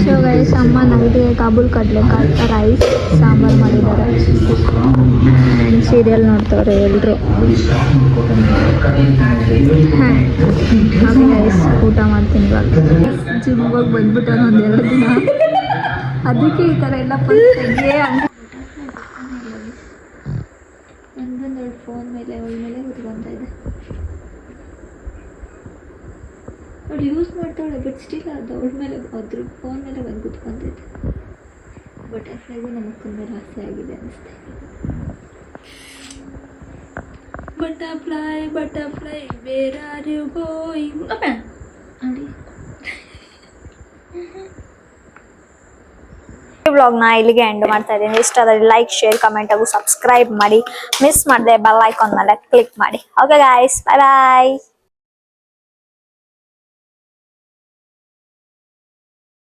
ಸೊ ಗೈಸ್ ಅಮ್ಮ ನೈಟ್ಗೆ ಕಾಬೂಲ್ ಕಡ್ಲೆಕಾಯಿ ರೈಸ್ ಸಾಂಬಾರ್ ಮಾಡಿದ್ದಾರೆ. ಸೀರಿಯಲ್ ನೋಡ್ತವ್ರೆ ಎಲ್ರು. ಹಾಗೆ ಗೈಸ್ ಊಟ ಮಾಡ್ತೀನಿ ಇವಾಗ. ಜಿಮ್ಗೆ ಹೋಗಿ ಬಂದ್ಬಿಟ್ಟು ಒಂದೆರಡು ದಿನ, ಅದಕ್ಕೆ ಈ ಥರ ಎಲ್ಲ ಒಂದೊಂದೆರಡು ಫೋನ್ ಮೇಲೆ ಅವಳ ಮೇಲೆ ಕುತ್ಕೊತಾ ಇದೆ. ಅವಳು ಯೂಸ್ ಮಾಡ್ತಾವಳೆ ಬಟ್ ಸ್ಟಿಲ್ ಅದು ಅವಳ ಮೇಲೆ ಅದ್ರ ಫೋನ್ ಮೇಲೆ ಬಂದು ಕುತ್ಕೊಂತೈತೆ. ಬಟರ್ಫ್ಲೈಗೂ ನಮ್ಮ ಅಕ್ಕನ ಮೇಲೆ ಆಸೆ ಆಗಿದೆ ಅನಿಸ್ತೆ. Butterfly where are you going ನೋಡಿ. ವ್ಲಾಗ್ನ ಇಲ್ಲಿಗೆ ಎಂಡ್ ಮಾಡ್ತಾ ಇದ್ದೀನಿ. ಇಷ್ಟ ಆದರೆ ಲೈಕ್ ಶೇರ್ ಕಮೆಂಟ್ ಹಾಗೂ ಸಬ್ಸ್ಕ್ರೈಬ್ ಮಾಡಿ. ಮಿಸ್ ಮಾಡದೆ ಬೆಲ್ ಐಕಾನ್ ಮೇಲೆ ಕ್ಲಿಕ್ ಮಾಡಿ. ಓಕೆ ಗಾಯ್ಸ್, ಬಾಯ್ ಬಾಯ್.